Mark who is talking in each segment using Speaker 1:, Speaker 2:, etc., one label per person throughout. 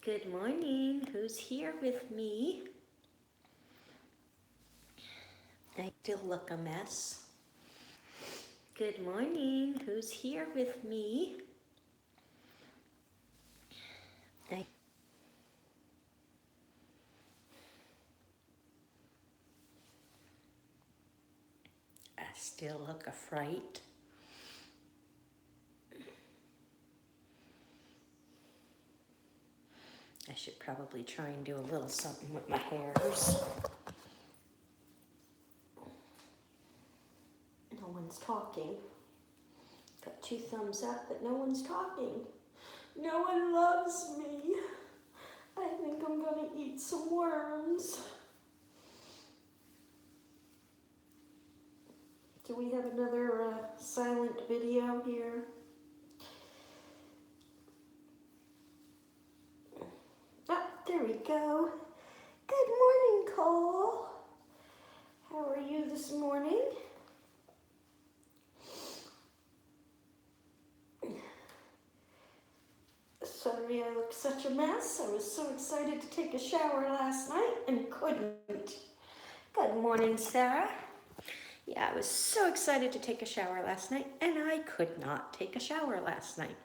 Speaker 1: Good morning. Who's here with me? I still look a mess. Good morning. Who's here with me? I still look a fright. I should probably try and do a little something with my hairs. No one's talking. Got 2 thumbs up, but no one's talking. No one loves me. I think I'm gonna eat some worms. Do we have another silent video here? Ah, there we go. Good morning, Cole. How are you this morning? Sorry I look such a mess. I was so excited to take a shower last night and couldn't. Good morning, Sarah. Yeah, I was so excited to take a shower last night and I could not take a shower last night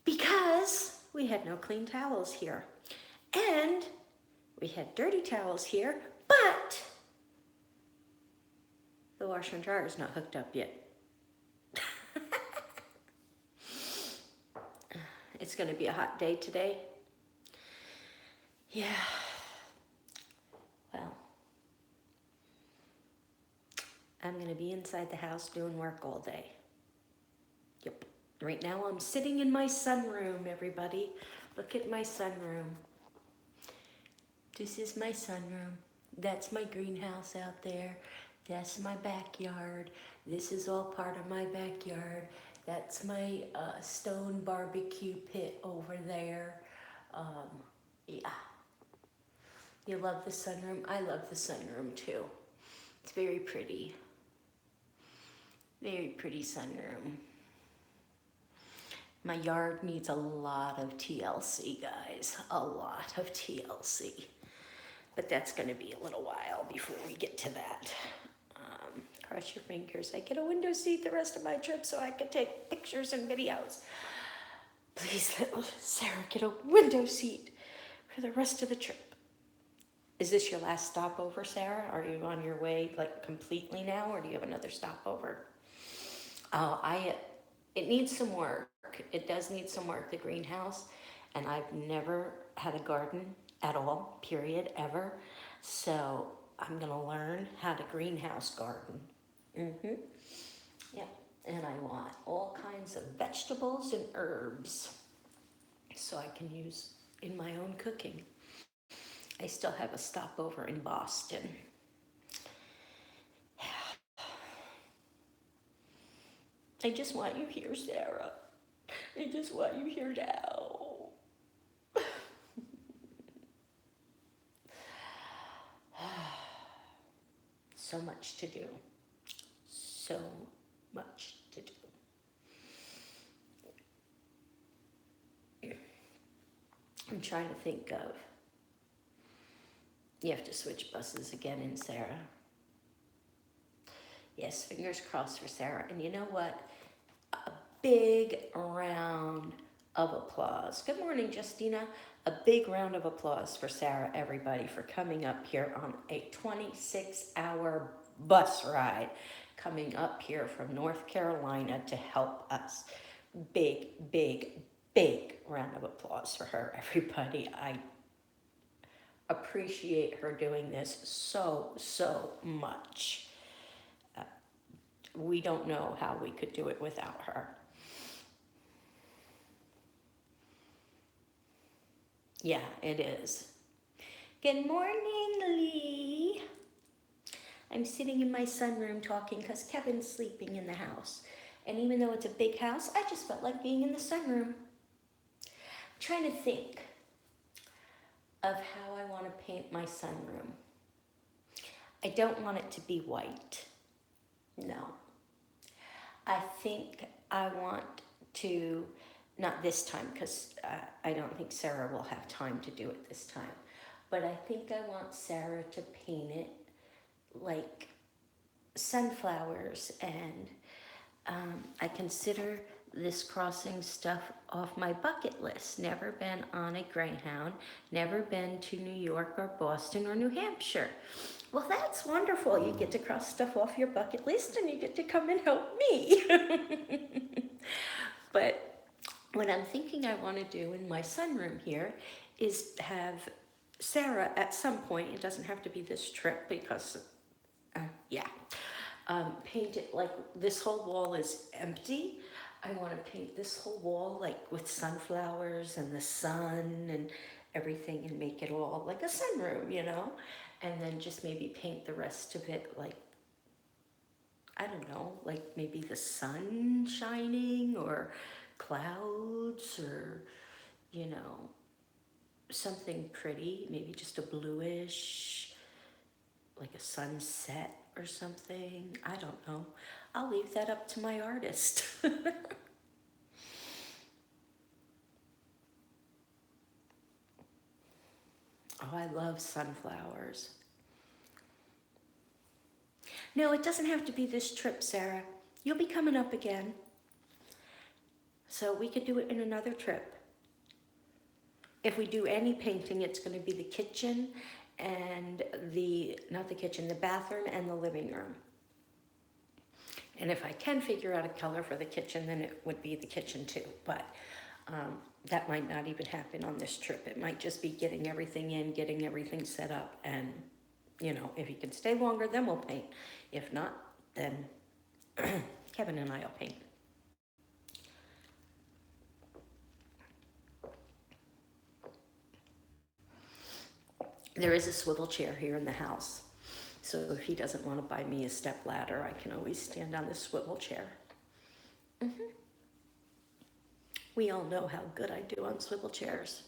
Speaker 1: because we had no clean towels here. And we had dirty towels here, but the washer and dryer is not hooked up yet. It's going to be a hot day today. Yeah. Well, I'm going to be inside the house doing work all day. Yep. Right now I'm sitting in my sunroom, everybody. Look at my sunroom. This is my sunroom. That's my greenhouse out there. That's my backyard. This is all part of my backyard. That's my stone barbecue pit over there. Yeah. You love the sunroom? I love the sunroom too. It's very pretty. Very pretty sunroom. My yard needs a lot of TLC, guys. A lot of TLC. But that's going to be a little while before we get to that. Cross your fingers. I get a window seat the rest of my trip so I can take pictures and videos. Please let Sarah get a window seat for the rest of the trip. Is this your last stopover, Sarah? Are you on your way like completely now, or do you have another stopover? It needs some work. It does need some work, the greenhouse, and I've never had a garden at all, period, ever. So I'm gonna learn how to greenhouse garden. Yeah, and I want all kinds of vegetables and herbs so I can use in my own cooking. I still have a stopover in Boston. I just want you here, Sarah. I just want you here now. So much to do. So much to do. I'm trying to think of, you have to switch buses again in Sarah. Yes, fingers crossed for Sarah. And you know what? A big round of applause. Good morning, Justina. A big round of applause for Sarah, everybody, for coming up here on a 26-hour bus ride, coming up here from North Carolina to help us. Big, big, big round of applause for her, everybody. I appreciate her doing this so, so much. We don't know how we could do it without her. Yeah, it is. Good morning, Lee. I'm sitting in my sunroom talking because Kevin's sleeping in the house. And even though it's a big house, I just felt like being in the sunroom. I'm trying to think of how I want to paint my sunroom. I don't want it to be white. No. I think I want to not this time, because I don't think Sarah will have time to do it this time. But I think I want Sarah to paint it like sunflowers, and I consider this crossing stuff off my bucket list. Never been on a Greyhound, never been to New York or Boston or New Hampshire. Well, that's wonderful. You get to cross stuff off your bucket list and you get to come and help me. But what I'm thinking I want to do in my sunroom here is have Sarah at some point, it doesn't have to be this trip because, paint it like this whole wall is empty. I want to paint this whole wall like with sunflowers and the sun and everything and make it all like a sunroom, you know? And then just maybe paint the rest of it like, I don't know, like maybe the sun shining or clouds or, you know, something pretty, maybe just a bluish, like a sunset or something. I don't know. I'll leave that up to my artist. Oh, I love sunflowers. No, it doesn't have to be this trip, Sarah. You'll be coming up again. So we could do it in another trip. If we do any painting, it's going to be the kitchen and not the kitchen, the bathroom and the living room. And if I can figure out a color for the kitchen, then it would be the kitchen too. But that might not even happen on this trip. It might just be getting everything in, getting everything set up. And, you know, if you can stay longer, then we'll paint. If not, then Kevin and I will paint. There is a swivel chair here in the house. So if he doesn't want to buy me a step ladder, I can always stand on the swivel chair. We all know how good I do on swivel chairs.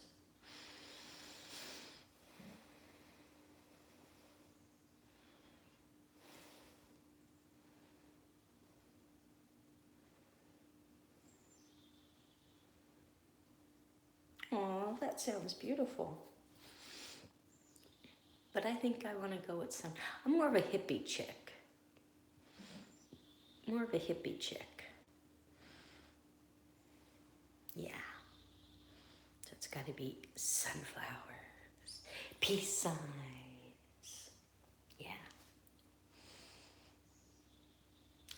Speaker 1: Oh, that sounds beautiful. But I think I want to go with some, I'm more of a hippie chick. More of a hippie chick. Yeah. So it's got to be sunflowers, peace signs. Yeah.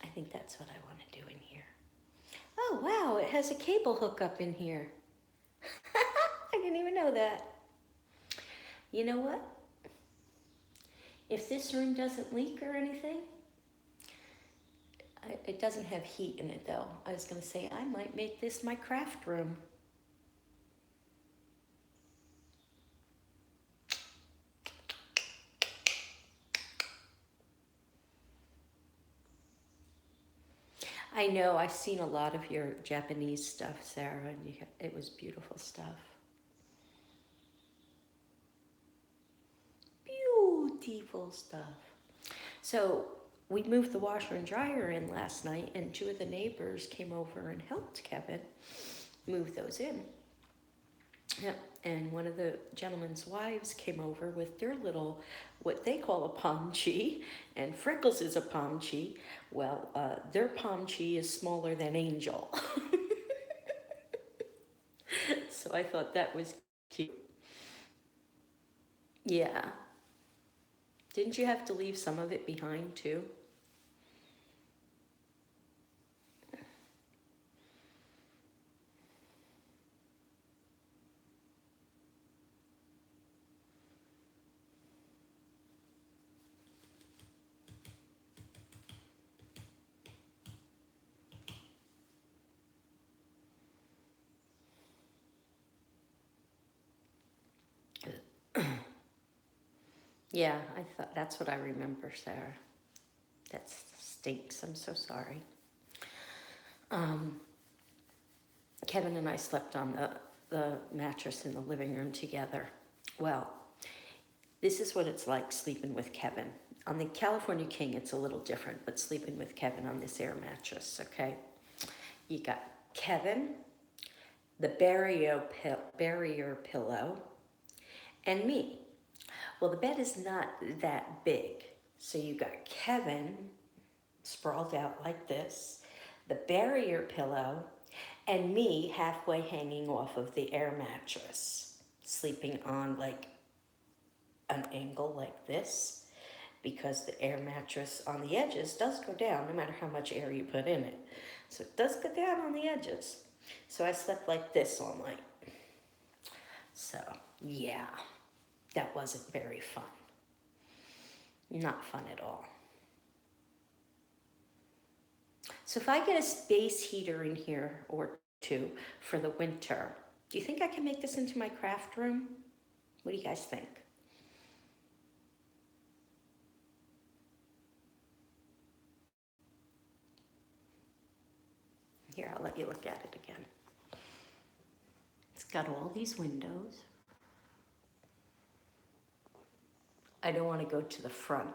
Speaker 1: I think that's what I want to do in here. Oh, wow, it has a cable hookup in here. I didn't even know that. You know what? If this room doesn't leak or anything, it doesn't have heat in it though. I was going to say I might make this my craft room. I know, I've seen a lot of your Japanese stuff, Sarah, and it was beautiful stuff. Beautiful stuff. So we moved the washer and dryer in last night, and two of the neighbors came over and helped Kevin move those in. Yep. And one of the gentleman's wives came over with their little, what they call a pomchi, and Freckles is a pomchi. Well, their pomchi is smaller than Angel. So I thought that was cute. Yeah. Didn't you have to leave some of it behind too? Yeah, I thought that's what I remember, Sarah. That stinks. I'm so sorry. Kevin and I slept on the mattress in the living room together. Well, this is what it's like sleeping with Kevin. On the California King, it's a little different, but sleeping with Kevin on this air mattress, okay? You got Kevin the barrier pillow, and me. Well, the bed is not that big. So you got Kevin sprawled out like this, the barrier pillow, and me halfway hanging off of the air mattress, sleeping on like an angle like this, because the air mattress on the edges does go down no matter how much air you put in it. So it does go down on the edges. So I slept like this all night. So yeah, that wasn't very fun. Not fun at all. So if I get a space heater in here or two for the winter, do you think I can make this into my craft room? What do you guys think? Here, I'll let you look at it again. It's got all these windows. I don't want to go to the front,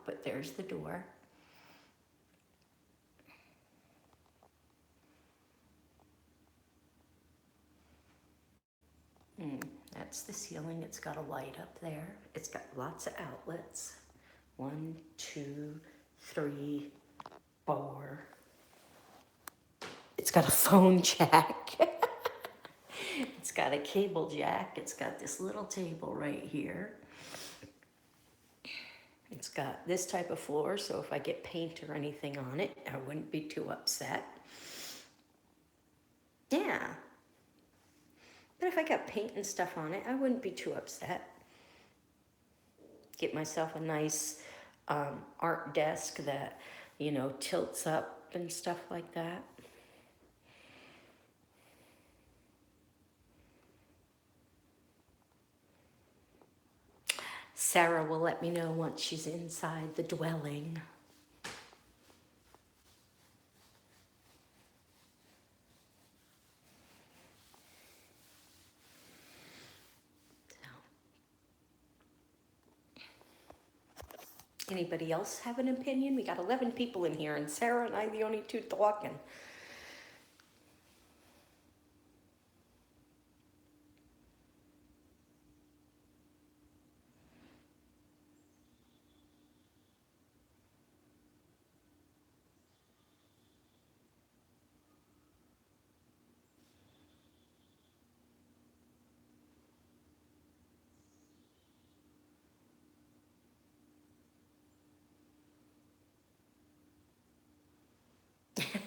Speaker 1: but there's the door. That's the ceiling. It's got a light up there. It's got lots of outlets. 1, 2, 3, 4. It's got a phone jack. It's got a cable jack. It's got this little table right here. It's got this type of floor, so if I get paint or anything on it, I wouldn't be too upset. Yeah. But if I got paint and stuff on it, I wouldn't be too upset. Get myself a nice art desk that, you know, tilts up and stuff like that. Sarah will let me know once she's inside the dwelling. Anybody else have an opinion? We got 11 people in here, and Sarah and I the only two talking.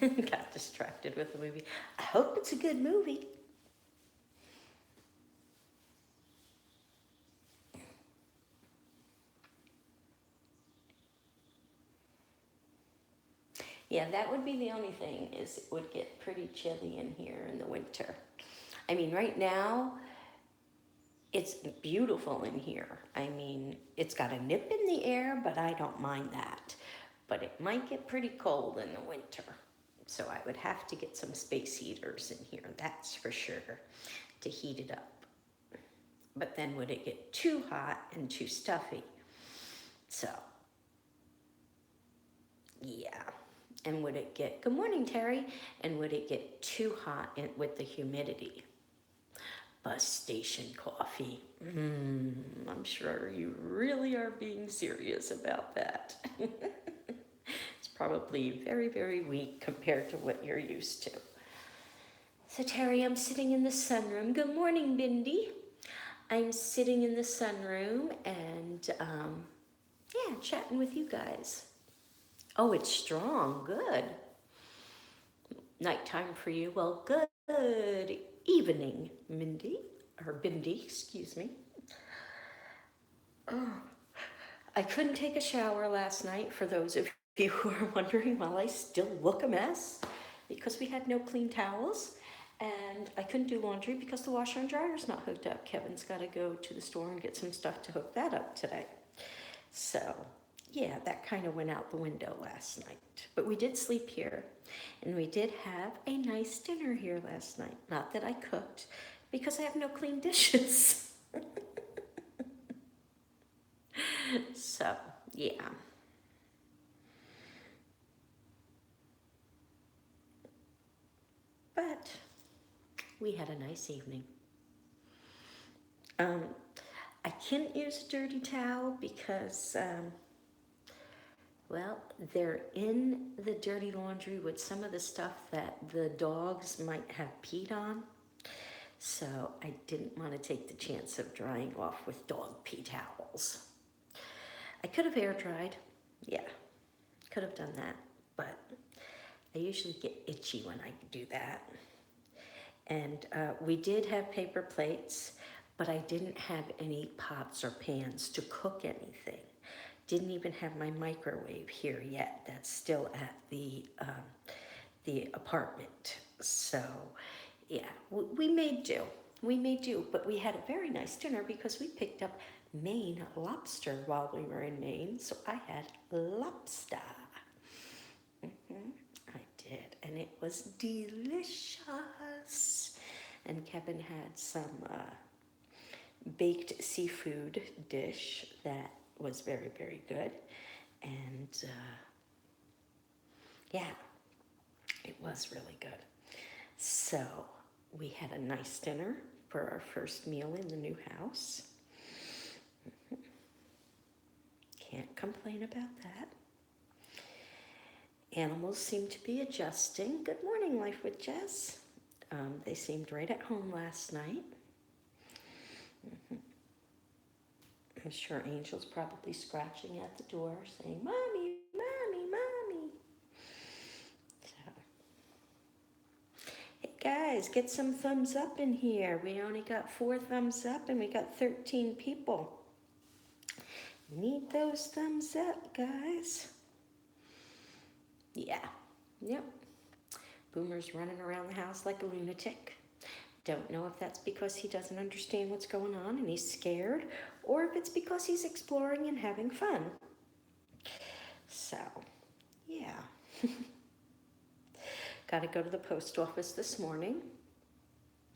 Speaker 1: Got distracted with the movie. I hope it's a good movie. Yeah, that would be the only thing, is it would get pretty chilly in here in the winter. I mean, right now, it's beautiful in here. I mean, it's got a nip in the air, but I don't mind that. But it might get pretty cold in the winter. So I would have to get some space heaters in here, that's for sure, to heat it up. But then would it get too hot and too stuffy? So, yeah. And would it get, good morning, Terry, and would it get too hot with the humidity? Bus station coffee. I'm sure you really are being serious about that. It's probably very, very weak compared to what you're used to. So Terry, I'm sitting in the sunroom. Good morning, Bindi. I'm sitting in the sunroom and yeah, chatting with you guys. Oh, it's strong. Good. Nighttime for you. Well, good evening, Mindy, or Bindi, excuse me. Oh, I couldn't take a shower last night, for those of you who are wondering, while I still look a mess, because we had no clean towels, and I couldn't do laundry because the washer and dryer's not hooked up. Kevin's got to go to the store and get some stuff to hook that up today. So, yeah, that kind of went out the window last night. But we did sleep here, and we did have a nice dinner here last night. Not that I cooked, because I have no clean dishes. So, yeah. But We had a nice evening. I couldn't use a dirty towel because, well, they're in the dirty laundry with some of the stuff that the dogs might have peed on. So I didn't want to take the chance of drying off with dog pee towels. I could have air dried. Yeah, could have done that. But I usually get itchy when I do that. And we did have paper plates, but I didn't have any pots or pans to cook anything. Didn't even have my microwave here yet. That's still at the apartment. So, yeah, we made do. We made do, but we had a very nice dinner because we picked up Maine lobster while we were in Maine. So I had lobster. I did, and it was delicious. And Kevin had some baked seafood dish that was very, very good. And yeah, it was really good. So we had a nice dinner for our first meal in the new house. Can't complain about that. Animals seem to be adjusting. Good morning, Life with Jess. They seemed right at home last night. I'm sure Angel's probably scratching at the door saying, Mommy, Mommy, Mommy. So, hey guys, get some thumbs up in here. We only got 4 thumbs up and we got 13 people. Need those thumbs up, guys. Yeah, yep. Boomer's running around the house like a lunatic. Don't know if that's because he doesn't understand what's going on and he's scared, or if it's because he's exploring and having fun. So, yeah. Got to go to the post office this morning.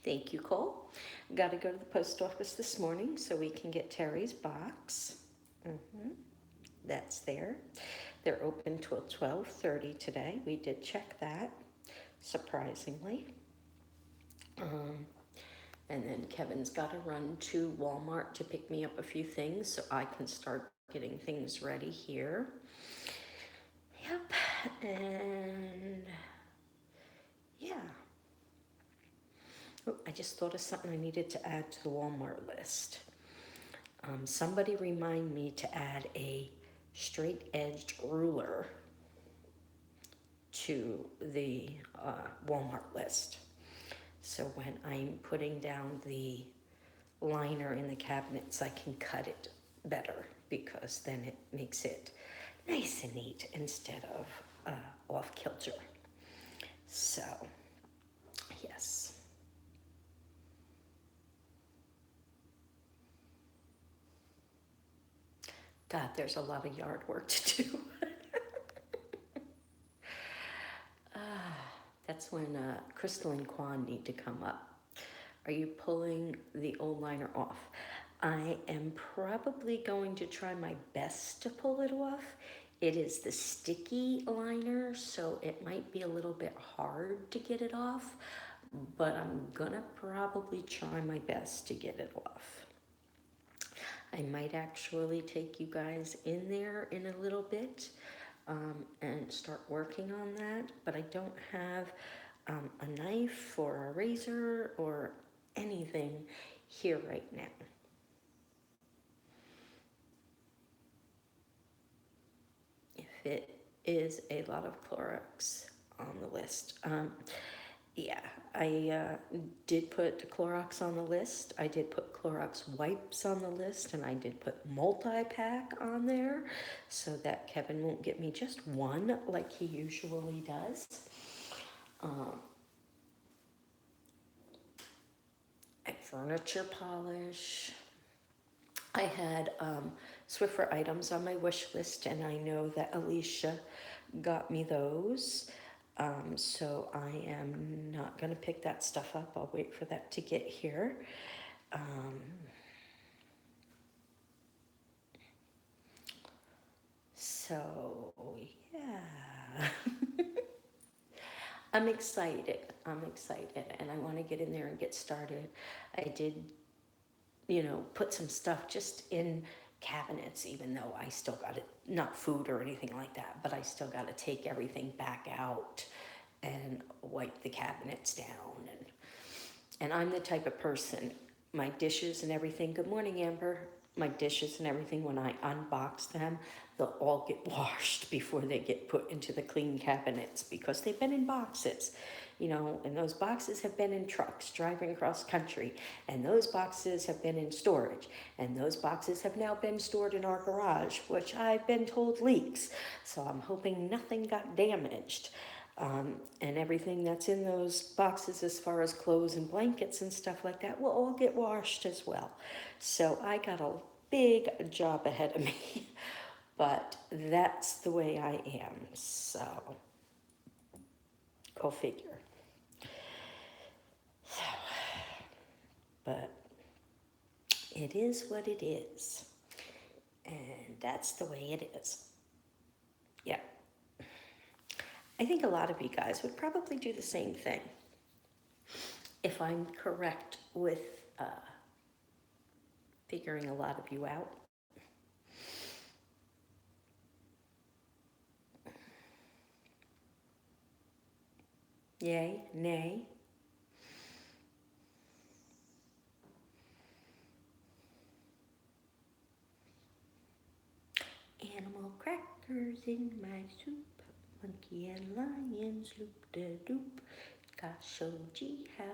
Speaker 1: Thank you, Cole. Got to go to the post office this morning so we can get Terry's box. That's there. They're open till 12:30 today. We did check that, surprisingly. And then Kevin's got to run to Walmart to pick me up a few things so I can start getting things ready here. Yep, and yeah. Oh, I just thought of something I needed to add to the Walmart list. Somebody remind me to add a straight-edged ruler to the Walmart list. So when I'm putting down the liner in the cabinets, I can cut it better because then it makes it nice and neat instead of off kilter. So, yes. God, there's a lot of yard work to do. That's when Crystal and Quan need to come up. Are you pulling the old liner off? I am probably going to try my best to pull it off. It is the sticky liner, so it might be a little bit hard to get it off, but I'm gonna probably try my best to get it off. I might actually take you guys in there in a little bit and start working on that, but I don't have a knife or a razor or anything here right now. If it is a lot of Clorox on the list. Yeah, I did put Clorox on the list. I did put Clorox wipes on the list, and I did put multi-pack on there so that Kevin won't get me just one like he usually does. Furniture polish. I had Swiffer items on my wish list, and I know that Alicia got me those. So I am not going to pick that stuff up. I'll wait for that to get here. So, yeah. I'm excited. I'm excited, and I want to get in there and get started. I did, put some stuff just in cabinets, even though I still got it, not food or anything like that, but I still got to take everything back out and wipe the cabinets down. And I'm the type of person, my dishes and everything, good morning, Amber. My dishes and everything, when I unbox them, they'll all get washed before they get put into the clean cabinets because they've been in boxes, and those boxes have been in trucks driving across country, and those boxes have been in storage, and those boxes have now been stored in our garage, which I've been told leaks. So I'm hoping nothing got damaged. And everything that's in those boxes as far as clothes and blankets and stuff like that will all get washed as well. So I got a big job ahead of me, but that's the way I am, so go figure. So, but it is what it is, and that's the way it is. Yeah. I think a lot of you guys would probably do the same thing, if I'm correct with figuring a lot of you out. Yay, nay. Animal crackers in my soup, monkey and lions loop-de-doop. Gosh, oh gee, how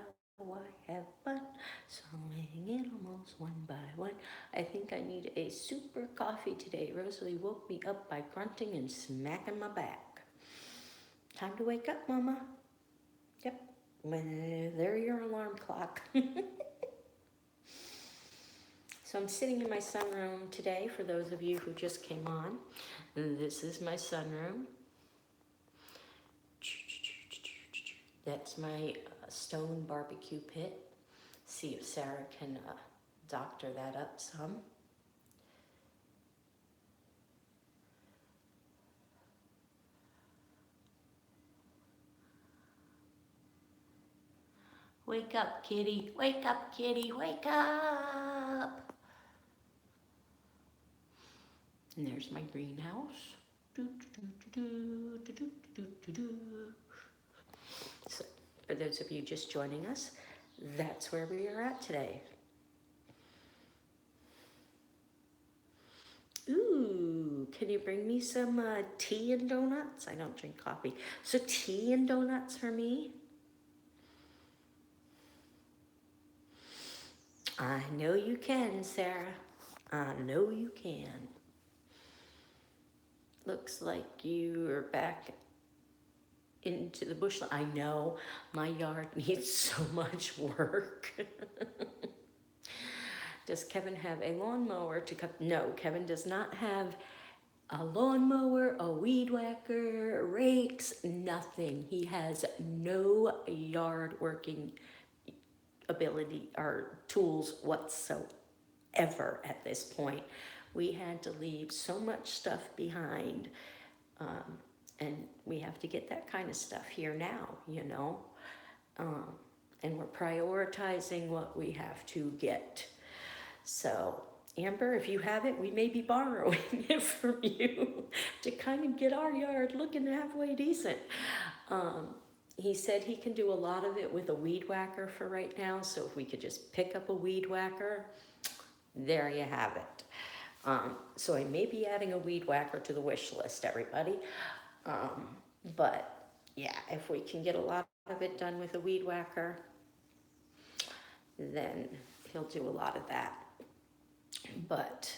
Speaker 1: I have fun, sawing animals one by one. I think I need a super coffee today. Rosalie woke me up by grunting and smacking my back. Time to wake up, Mama. Yep, there your alarm clock. So I'm sitting in my sunroom today, for those of you who just came on. This is my sunroom. That's my stone barbecue pit. See if Sarah can doctor that up some. Wake up, kitty. Wake up, kitty. Wake up. And there's my greenhouse. So, for those of you just joining us, that's where we are at today. Ooh, can you bring me some tea and donuts? I don't drink coffee. So tea and donuts for me? I know you can, Sarah. I know you can. Looks like you're back into the bush. I know, my yard needs so much work. Does Kevin have a lawnmower to cut? No, Kevin does not have a lawnmower, a weed whacker, rakes, nothing. He has no yard working ability or tools whatsoever at this point. We had to leave so much stuff behind, and we have to get that kind of stuff here now, and we're prioritizing what we have to get. So Amber, if you have it, we may be borrowing it from you to kind of get our yard looking halfway decent. He said he can do a lot of it with a weed whacker for right now, so if we could just pick up a weed whacker, there you have it. So I may be adding a weed whacker to the wish list, everybody. But yeah, if we can get a lot of it done with a weed whacker, then he'll do a lot of that. But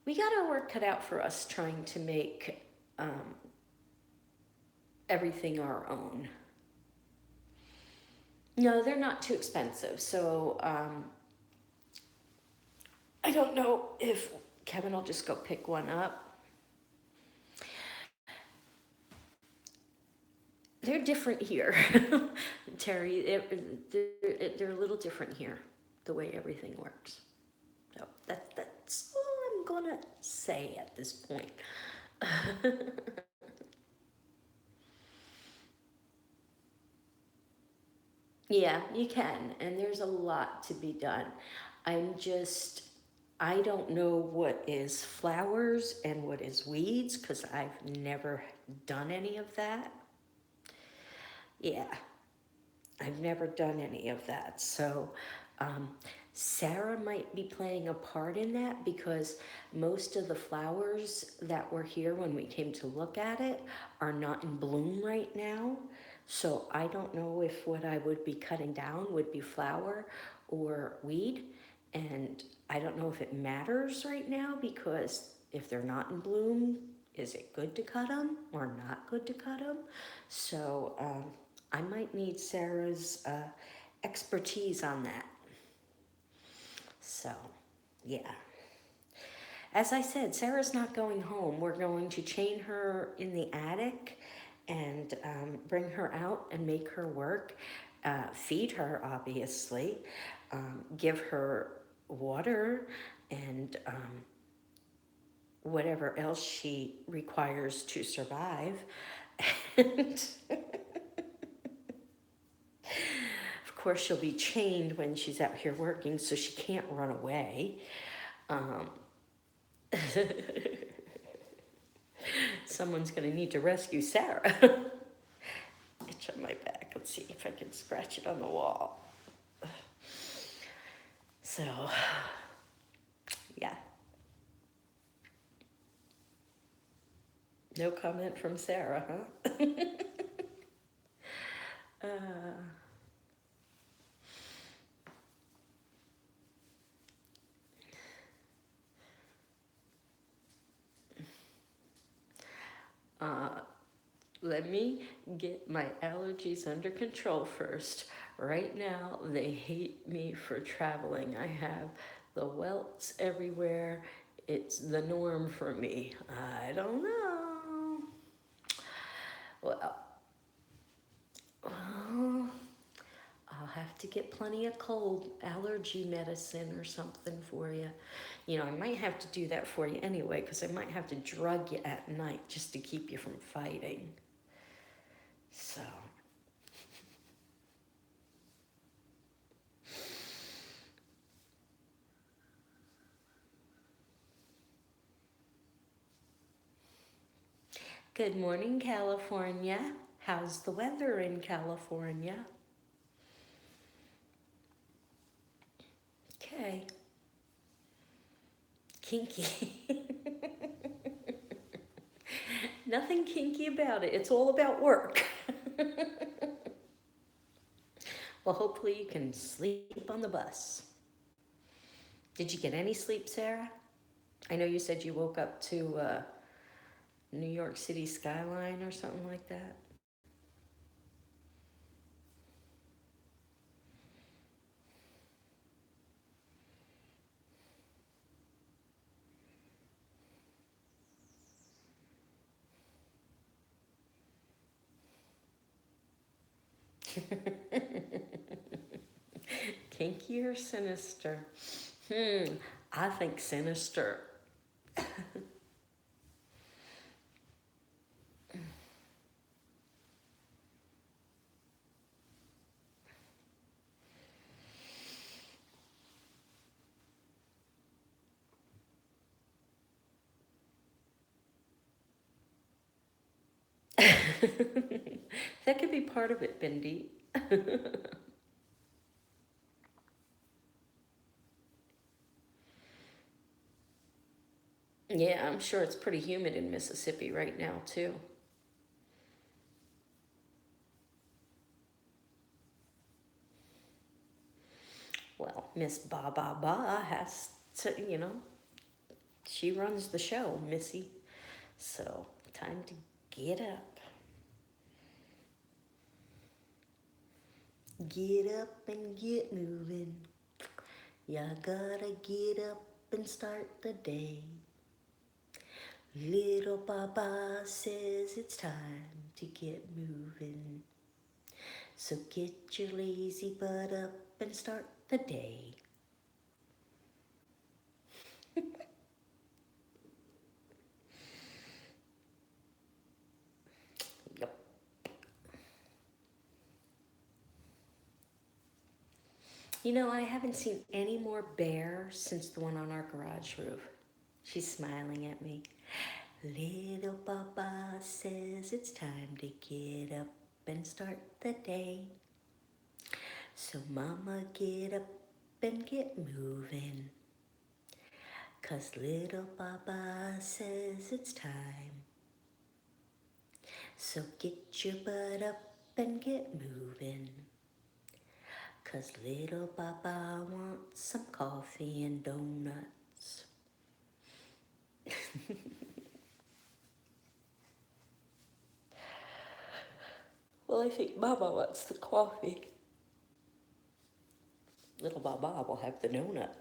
Speaker 1: we got our work cut out for us trying to make everything our own. No, they're not too expensive. So I don't know if Kevin will just go pick one up. They're different here, Terry. They're a little different here, the way everything works. So that's all I'm gonna say at this point. Yeah, you can, and there's a lot to be done. I'm just, I don't know what is flowers and what is weeds because I've never done any of that. Yeah, I've never done any of that. So, um, Sarah might be playing a part in that because most of the flowers that were here when we came to look at it are not in bloom right now. So I don't know if what I would be cutting down would be flower or weed. And I don't know if it matters right now because if they're not in bloom, is it good to cut them or not good to cut them? So, I might need Sarah's expertise on that. So, yeah. As I said, Sarah's not going home. We're going to chain her in the attic and bring her out and make her work, feed her, obviously, give her water and whatever else she requires to survive. And of course, she'll be chained when she's out here working, so she can't run away. Um, Someone's going to need to rescue Sarah. Itch on my back. Let's see if I can scratch it on the wall. So, yeah. No comment from Sarah, huh? uh, uh, Let me get my allergies under control first. Right now, they hate me for traveling. I have the welts everywhere. It's the norm for me. I don't know. Well, well, I'll have to get plenty of cold allergy medicine or something for you. You know, I might have to do that for you anyway, because I might have to drug you at night just to keep you from fighting. So, good morning, California. How's the weather in California? Okay. Kinky. Nothing kinky about it. It's all about work. Well, hopefully you can sleep on the bus. Did you get any sleep, Sarah? I know you said you woke up to New York City skyline or something like that. Kinky or sinister? I think sinister. That could be part of it, Bindi. Yeah, I'm sure it's pretty humid in Mississippi right now, too. Well, Miss Ba Ba Ba has to, she runs the show, Missy. So, time to get up. Get up and get moving. You gotta get up and start the day. Little Baba says it's time to get moving. So get your lazy butt up and start the day. Yep. You know, I haven't seen any more bear since the one on our garage roof. She's smiling at me. Little Baba says it's time to get up and start the day. So Mama, get up and get moving. 'Cause little Baba says it's time. So get your butt up and get moving. 'Cause little Baba wants some coffee and donuts. Well, I think Baba wants the coffee. Little Baba will have the donut.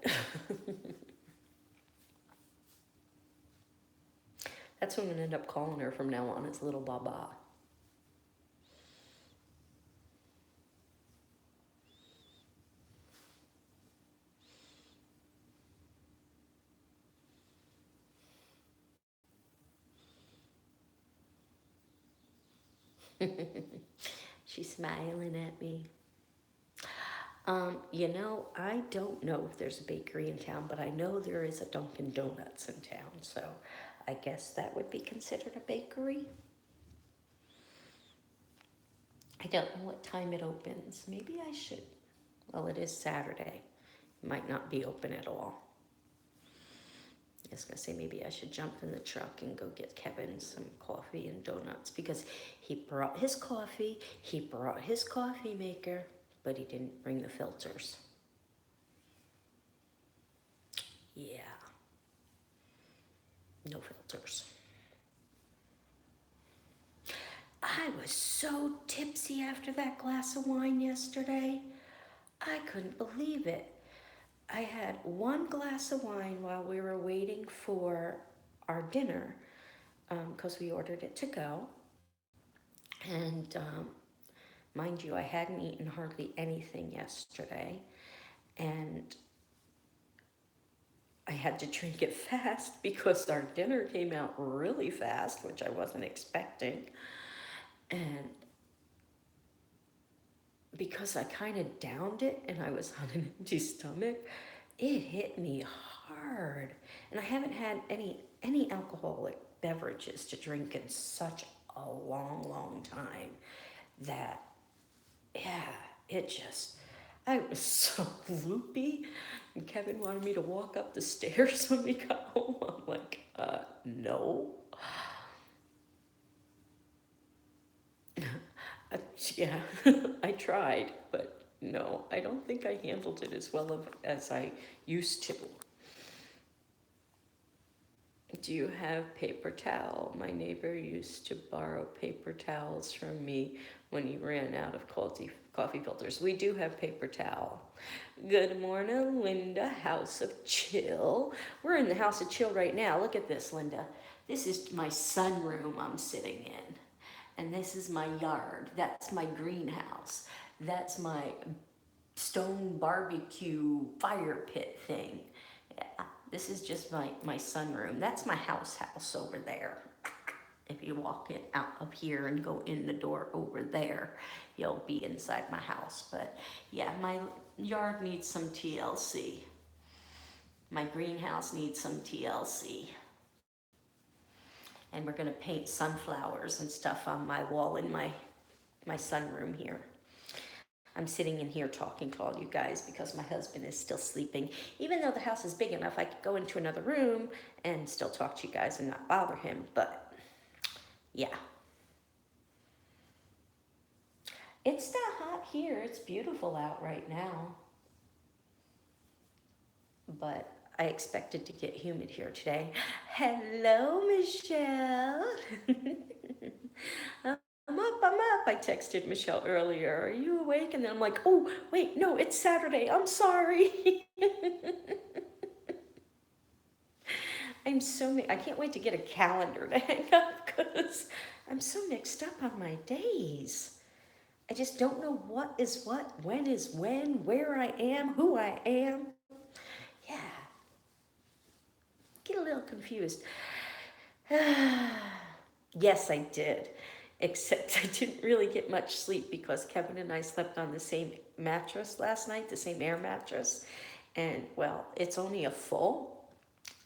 Speaker 1: That's what I'm going to end up calling her from now on, is Little Baba. She's smiling at me. You know, I don't know if there's a bakery in town, but I know there is a Dunkin' Donuts in town, so I guess that would be considered a bakery. I don't know what time it opens. Maybe I should. Well, it is Saturday. It might not be open at all. I was gonna say maybe I should jump in the truck and go get Kevin some coffee and donuts, because he brought his coffee, he brought his coffee maker, but he didn't bring the filters. Yeah, no filters. I was so tipsy after that glass of wine yesterday. I couldn't believe it. I had one glass of wine while we were waiting for our dinner, because we ordered it to go. And mind you, I hadn't eaten hardly anything yesterday. And I had to drink it fast because our dinner came out really fast, which I wasn't expecting. And because I kind of downed it and I was on an empty stomach, it hit me hard. And I haven't had any alcoholic beverages to drink in such a long time that, yeah, it just, I was so loopy. And Kevin wanted me to walk up the stairs when we got home. I'm like, no. Yeah, I tried, but no, I don't think I handled it as well as I used to. Do you have paper towel? My neighbor used to borrow paper towels from me when he ran out of coffee filters. We do have paper towel. Good morning, Linda, House of Chill. We're in the House of Chill right now. Look at this, Linda. This is my sunroom I'm sitting in. And this is my yard. That's my greenhouse. That's my stone barbecue fire pit thing. Yeah, this is just my sunroom. That's my house over there. If you walk it out up here and go in the door over there, you'll be inside my house. But yeah, my yard needs some TLC. My greenhouse needs some TLC. And we're gonna paint sunflowers and stuff on my wall in my sunroom here. I'm sitting in here talking to all you guys because my husband is still sleeping. Even though the house is big enough, I could go into another room and still talk to you guys and not bother him, but yeah. It's not hot here. It's beautiful out right now. But I expected to get humid here today. Hello, Michelle. I'm up. I texted Michelle earlier. Are you awake? And then I'm like, oh, wait, no, it's Saturday. I'm sorry. I can't wait to get a calendar to hang up because I'm so mixed up on my days. I just don't know what is what, when is when, where I am, who I am. Yeah. Get a little confused. Yes, I did. except I didn't really get much sleep because Kevin and I slept on the same mattress last night, the same air mattress. And well, it's only a full,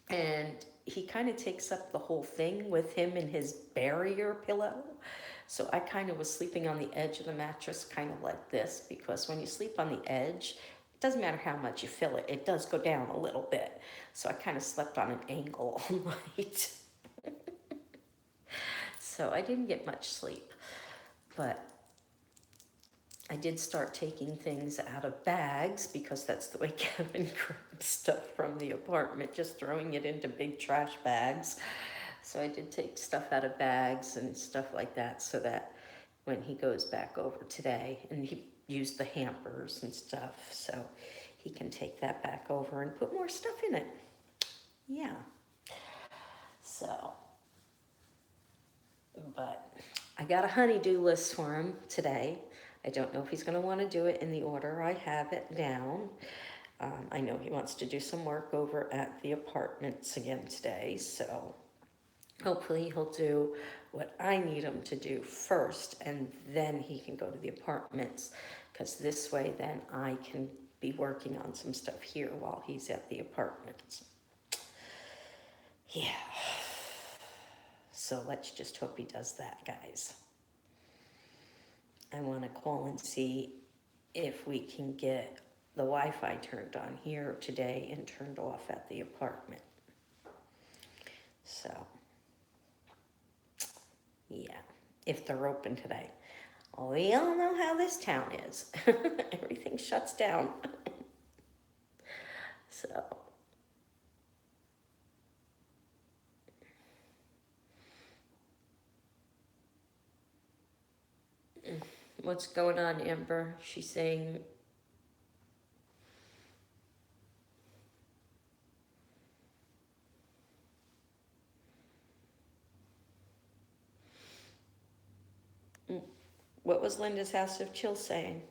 Speaker 1: and he kind of takes up the whole thing with him and his barrier pillow. So I kind of was sleeping on the edge of the mattress, kind of like this, because when you sleep on the edge, it doesn't matter how much you fill it, it does go down a little bit. So I kind of slept on an angle all night. So I didn't get much sleep, but I did start taking things out of bags because that's the way Kevin grabbed stuff from the apartment, just throwing it into big trash bags. So I did take stuff out of bags and stuff like that so that when he goes back over today, and he used the hampers and stuff, so he can take that back over and put more stuff in it. Yeah. So, but I got a honey-do list for him today. I don't know if he's going to want to do it in the order I have it down. I know he wants to do some work over at the apartments again today, so hopefully he'll do what I need him to do first, and then he can go to the apartments, because this way then I can be working on some stuff here while he's at the apartments. Yeah. So let's just hope he does that, guys. I want to call and see if we can get the Wi-Fi turned on here today and turned off at the apartment. So, yeah, if they're open today. We all know how this town is. Everything shuts down. So, what's going on, Amber? She's saying, what was Linda's House of Chill saying?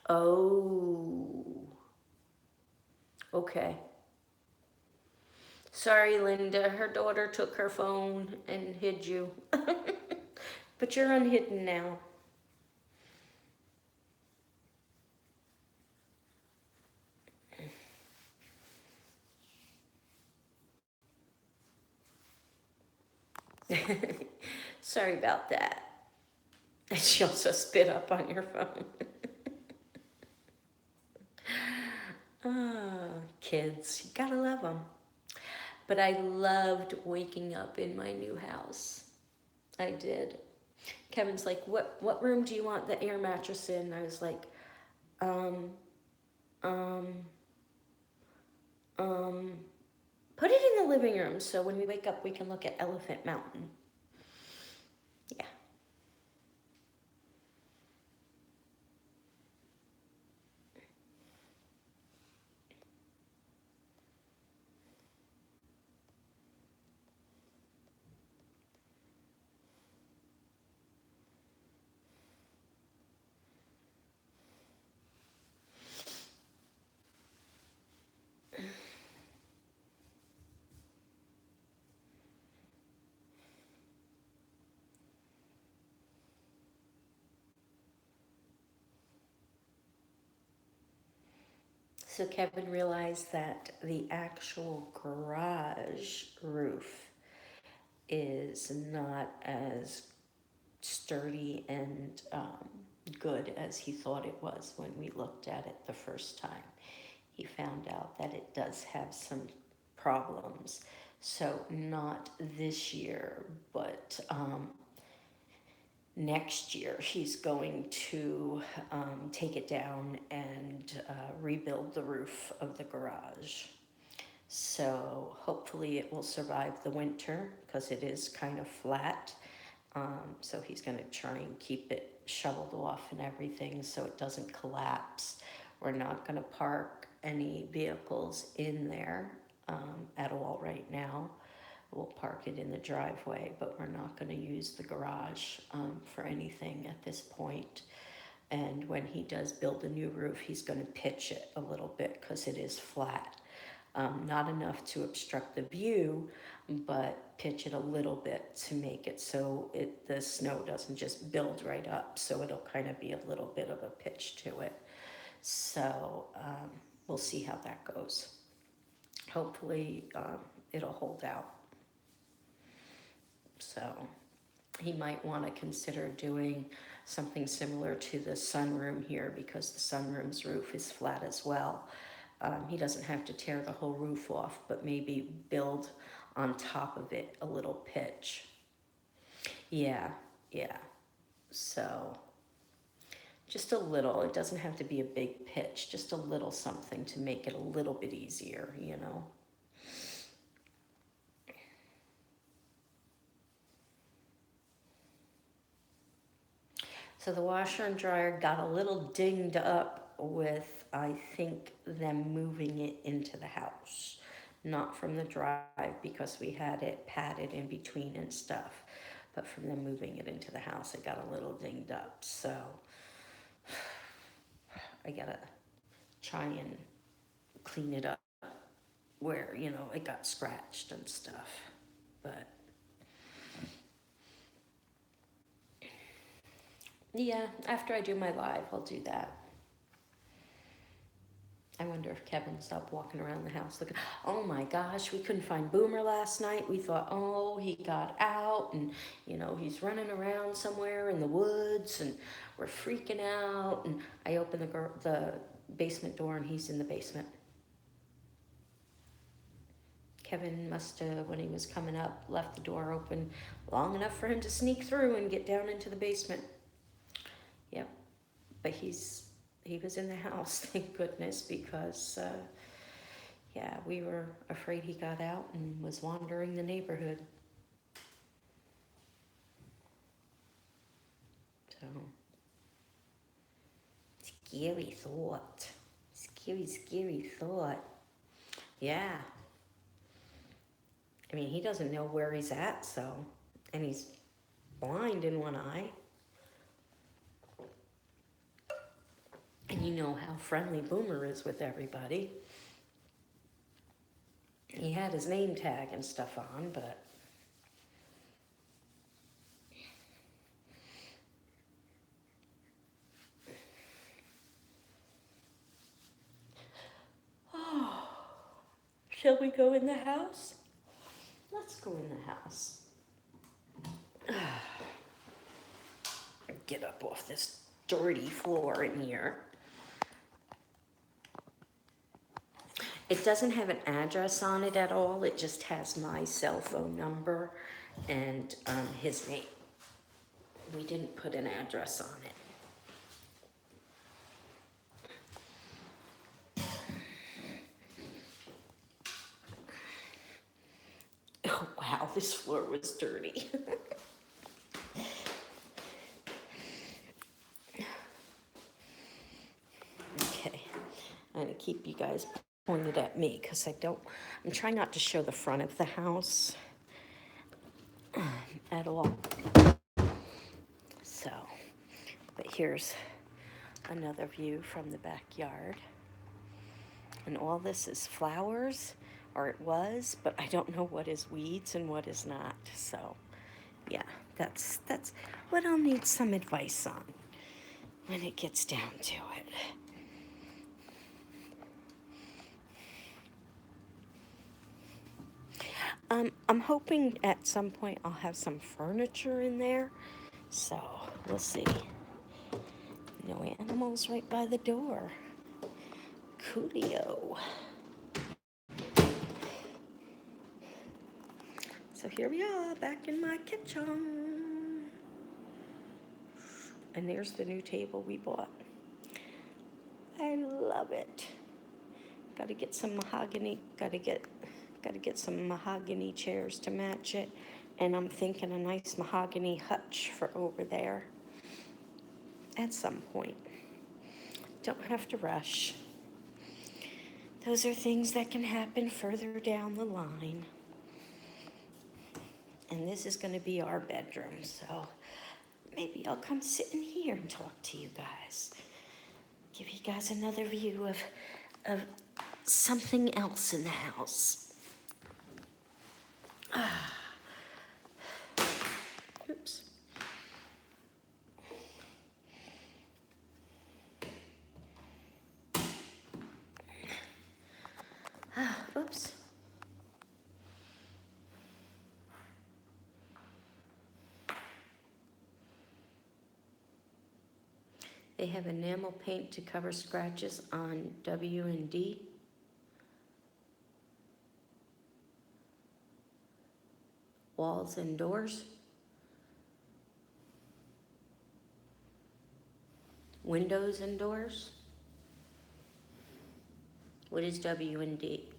Speaker 1: Oh, okay. Sorry, Linda. Her daughter took her phone and hid you. But you're unhidden now. Sorry about that. And she also spit up on your phone. Ah, kids, you gotta love them. But I loved waking up in my new house. I did. Kevin's like, what room do you want the air mattress in? I was like, um, um, put it in the living room so when we wake up we can look at Elephant Mountain. Yeah. So Kevin realized that the actual garage roof is not as sturdy and good as he thought it was when we looked at it the first time. He found out that it does have some problems. So not this year, but next year he's going to take it down and rebuild the roof of the garage. So hopefully it will survive the winter because it is kind of flat. So he's going to try and keep it shoveled off and everything so it doesn't collapse. We're not going to park any vehicles in there at all right now. We'll park it in the driveway, but we're not going to use the garage for anything at this point. And when he does build a new roof, he's going to pitch it a little bit because it is flat. Not enough to obstruct the view, but pitch it a little bit to make it so the snow doesn't just build right up. So it'll kind of be a little bit of a pitch to it. So we'll see how that goes. Hopefully it'll hold out. So he might want to consider doing something similar to the sunroom here, because the sunroom's roof is flat as well. He doesn't have to tear the whole roof off, but maybe build on top of it a little pitch. Yeah, yeah. So just a little. It doesn't have to be a big pitch, just a little something to make it a little bit easier, you know. So the washer and dryer got a little dinged up with, I think, them moving it into the house. Not from the drive, because we had it padded in between and stuff, but from them moving it into the house, it got a little dinged up. So I gotta try and clean it up where, you know, it got scratched and stuff. But yeah, after I do my live, I'll do that. I wonder if Kevin stopped walking around the house looking. Oh my gosh, we couldn't find Boomer last night. We thought, oh, he got out and, you know, he's running around somewhere in the woods and we're freaking out. And I opened the basement door and he's in the basement. Kevin must have, when he was coming up, left the door open long enough for him to sneak through and get down into the basement. Yep, but he was in the house, thank goodness, because, yeah, we were afraid he got out and was wandering the neighborhood. So, scary thought. Scary, scary thought. Yeah. I mean, he doesn't know where he's at, so, and he's blind in one eye. And you know how friendly Boomer is with everybody. He had his name tag and stuff on, but oh, shall we go in the house? Let's go in the house. Get up off this dirty floor in here. It doesn't have an address on it at all. It just has my cell phone number and his name. We didn't put an address on it. Oh, wow, this floor was dirty. Okay, I'm gonna keep you guys pointed at me because I'm trying not to show the front of the house at all. So, but here's another view from the backyard. And all this is flowers, or it was, but I don't know what is weeds and what is not. So, yeah, that's what I'll need some advice on when it gets down to it. I'm hoping at some point I'll have some furniture in there, so we'll see. No animals right by the door. Coolio. So here we are, back in my kitchen. And there's the new table we bought. I love it. Gotta get some mahogany, gotta get some mahogany chairs to match it. And I'm thinking a nice mahogany hutch for over there at some point. Don't have to rush. Those are things that can happen further down the line. And this is gonna be our bedroom, so maybe I'll come sit in here and talk to you guys. Give you guys another view of something else in the house. Oops. Oops. They have enamel paint to cover scratches on W and D. Walls and doors. Windows and doors. What is W and D?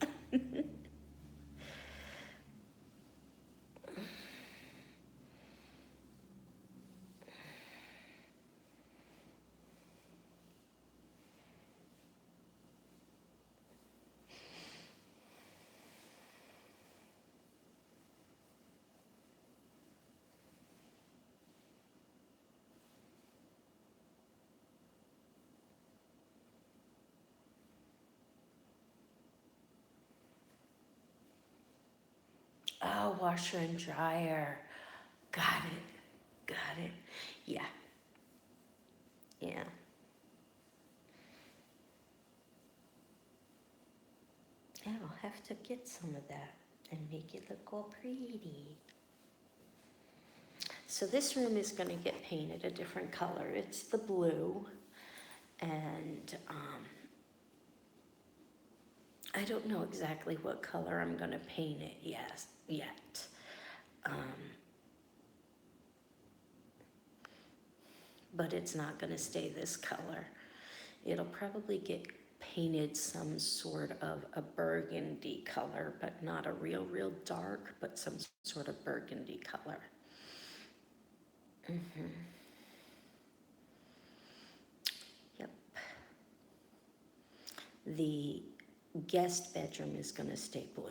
Speaker 1: Oh, washer and dryer. Got it. Got it. Yeah. Yeah. I'll have to get some of that and make it look all pretty. So this room is going to get painted a different color. It's the blue. And I don't know exactly what color I'm going to paint it yet. But it's not going to stay this color. It'll probably get painted some sort of a burgundy color, but not a real dark, but some sort of burgundy color. Yep. The guest bedroom is going to stay blue.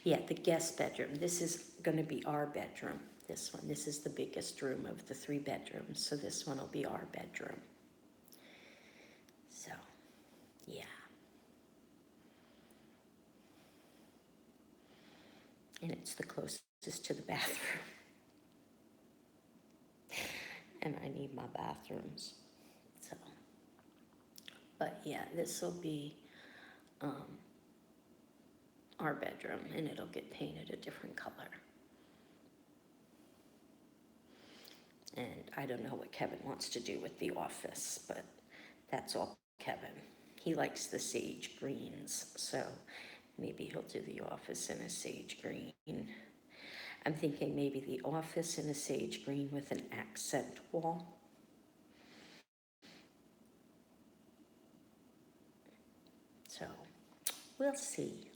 Speaker 1: Yeah, the guest bedroom. This is going to be our bedroom. This one. This is the biggest room of the 3 bedrooms. So this one will be our bedroom. So, yeah. And it's the closest to the bathroom. And I need my bathrooms. So, but yeah, this will be our bedroom, and it'll get painted a different color. And I don't know what Kevin wants to do with the office, but that's all Kevin. He likes the sage greens, so maybe he'll do the office in a sage green. I'm thinking maybe the office in a sage green with an accent wall. So, we'll see.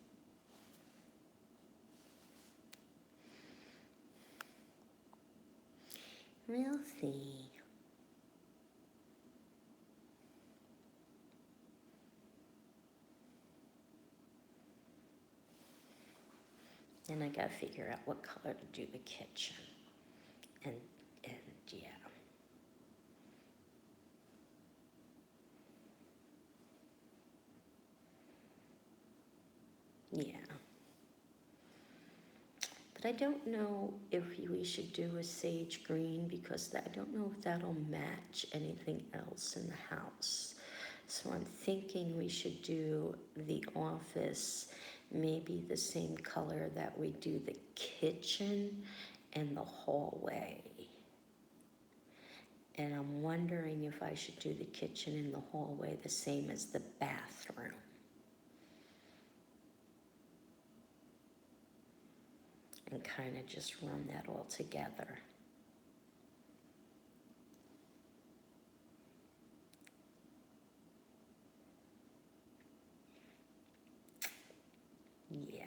Speaker 1: We'll see. And I gotta figure out what color to do the kitchen. And yeah. Yeah. But I don't know if we should do a sage green because I don't know if that'll match anything else in the house. So I'm thinking we should do the office maybe the same color that we do the kitchen and the hallway. And I'm wondering if I should do the kitchen and the hallway the same as the bathroom. And kind of just run that all together. Yeah.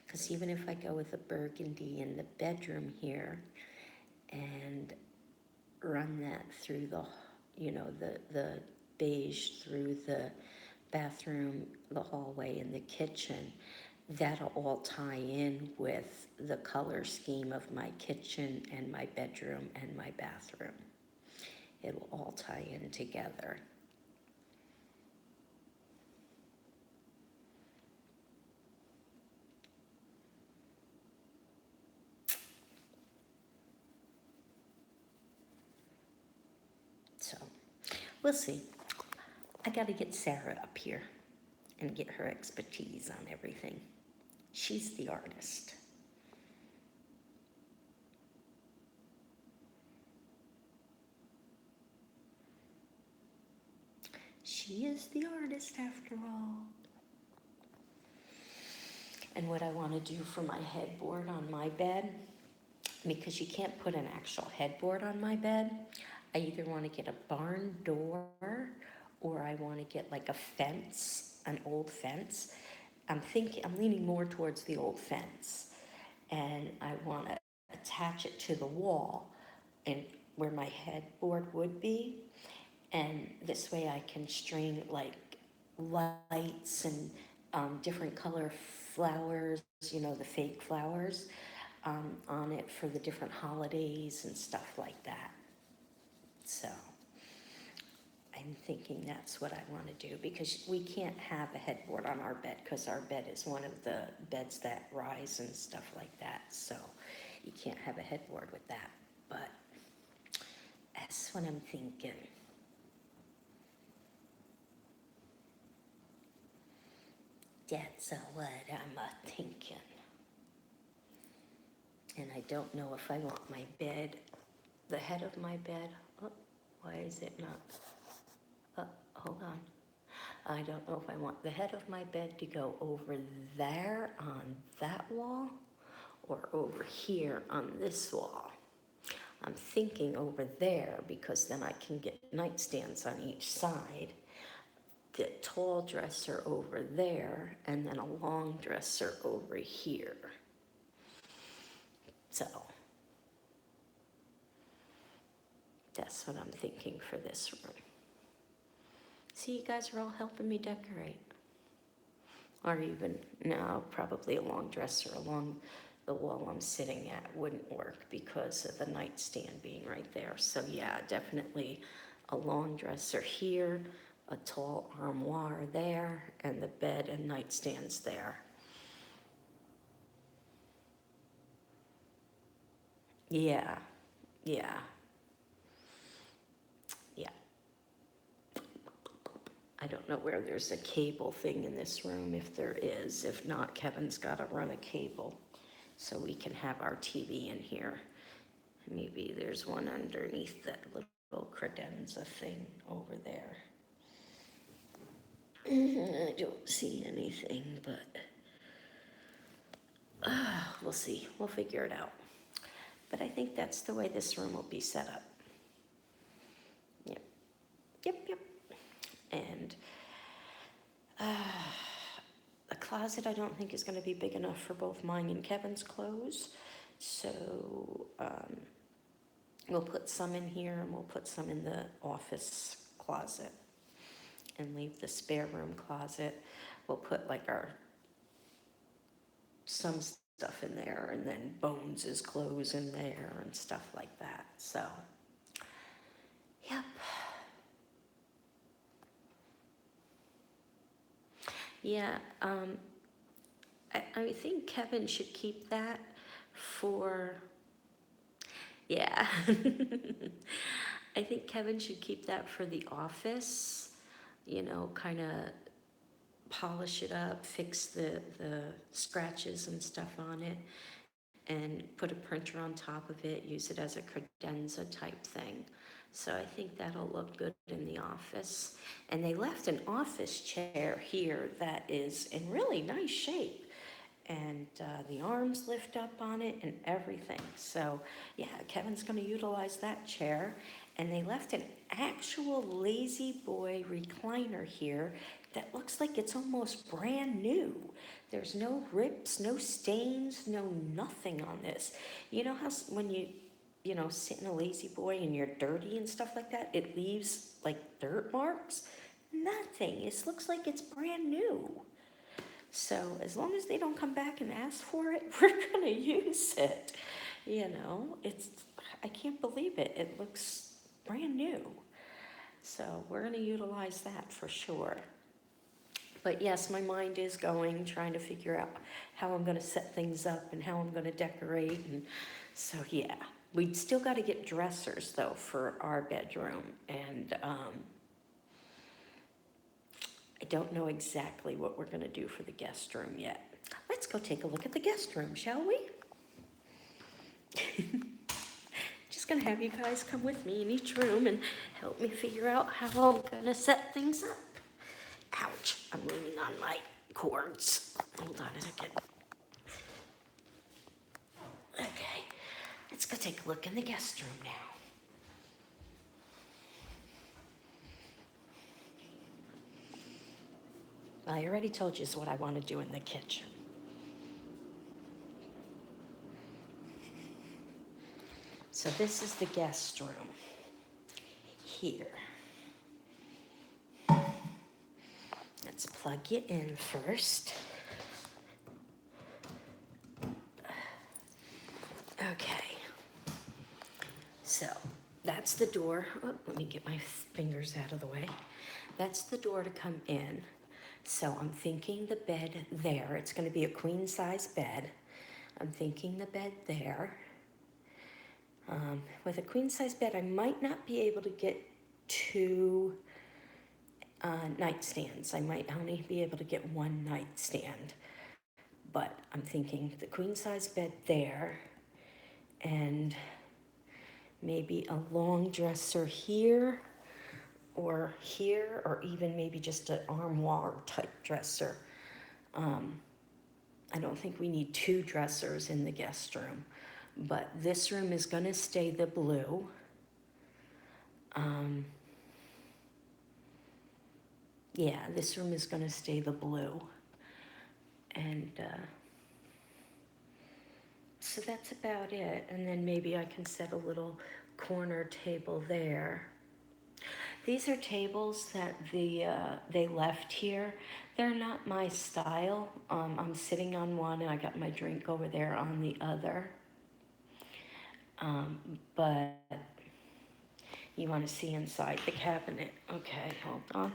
Speaker 1: Because even if I go with a burgundy in the bedroom here and run that through the, the beige through the bathroom, the hallway, and the kitchen, that'll all tie in with the color scheme of my kitchen and my bedroom and my bathroom. It'll all tie in together. So, we'll see. I got to get Sarah up here and get her expertise on everything. She's the artist. She is the artist after all. And what I want to do for my headboard on my bed, because you can't put an actual headboard on my bed, I either want to get a barn door or I want to get like a fence, an old fence. I'm leaning more towards the old fence, and I want to attach it to the wall and where my headboard would be, and this way I can string like lights and different color flowers, you know, the fake flowers, on it for the different holidays and stuff like that. So I'm thinking that's what I want to do, because we can't have a headboard on our bed because our bed is one of the beds that rise and stuff like that. So you can't have a headboard with that. But that's what I'm thinking. That's what I'm thinking. And I don't know if I want my bed, the head of my bed. Oh, why is it not? Hold on. I don't know if I want the head of my bed to go over there on that wall or over here on this wall. I'm thinking over there because then I can get nightstands on each side, the tall dresser over there, and then a long dresser over here. So that's what I'm thinking for this room. See, you guys are all helping me decorate. Or even, no, probably a long dresser along the wall I'm sitting at wouldn't work because of the nightstand being right there. So yeah, definitely a long dresser here, a tall armoire there, and the bed and nightstands there. Yeah, yeah, yeah. I don't know where there's a cable thing in this room, if there is. If not, Kevin's got to run a cable so we can have our TV in here. Maybe there's one underneath that little credenza thing over there. I don't see anything, but we'll see. We'll figure it out. But I think that's the way this room will be set up. Yep, yep, yep. And the closet I don't think is going to be big enough for both mine and Kevin's clothes. So we'll put some in here and we'll put some in the office closet and leave the spare room closet. We'll put like some stuff in there, and then Bones' clothes in there and stuff like that. So, yep. Yeah, I think Kevin should keep that for, yeah. I think Kevin should keep that for the office, you know, kind of polish it up, fix the scratches and stuff on it, and put a printer on top of it, use it as a credenza type thing. So I think that'll look good in the office. And they left an office chair here that is in really nice shape. And the arms lift up on it and everything. So yeah, Kevin's gonna utilize that chair. And they left an actual Lazy Boy recliner here that looks like it's almost brand new. There's no rips, no stains, no nothing on this. You know how when you sit in a Lazy Boy and you're dirty and stuff like that, it leaves like dirt marks? Nothing. It looks like it's brand new. So as long as they don't come back and ask for it, we're gonna use it. You know, I can't believe it. It looks brand new. So we're gonna utilize that for sure. But yes, my mind is going, trying to figure out how I'm gonna set things up and how I'm gonna decorate. And so, yeah, we still gotta get dressers though for our bedroom. And I don't know exactly what we're gonna do for the guest room yet. Let's go take a look at the guest room, shall we? Just gonna have you guys come with me in each room and help me figure out how I'm gonna set things up. Ouch, I'm leaning on my cords. Hold on a second. Okay, let's go take a look in the guest room now. I already told you what I want to do in the kitchen. So this is the guest room here. Let's plug you in first. Okay. So that's the door. Oh, let me get my fingers out of the way. That's the door to come in. So I'm thinking the bed there. It's going to be a queen size bed. I'm thinking the bed there. With a queen size bed, I might not be able to get two nightstands. I might only be able to get one nightstand. But I'm thinking the queen size bed there and maybe a long dresser here, or even maybe just an armoire type dresser. I don't think we need two dressers in the guest room, but this room is gonna stay the blue. Yeah, this room is gonna stay the blue. And so that's about it. And then maybe I can set a little corner table there. These are tables that they left here. They're not my style. I'm sitting on one and I got my drink over there on the other. But you want to see inside the cabinet. Okay, hold on.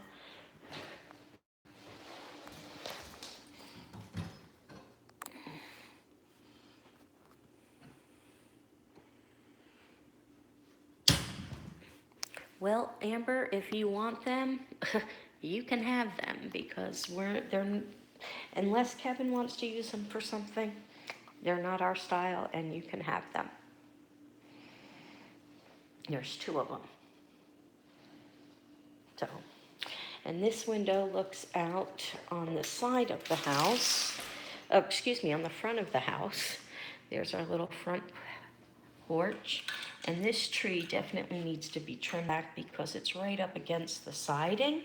Speaker 1: Well, Amber, if you want them, you can have them because they're unless Kevin wants to use them for something, they're not our style and you can have them. There's two of them. So, and this window looks out on the side of the house. Oh, excuse me, on the front of the house. There's our little front porch. And this tree definitely needs to be trimmed back because it's right up against the siding.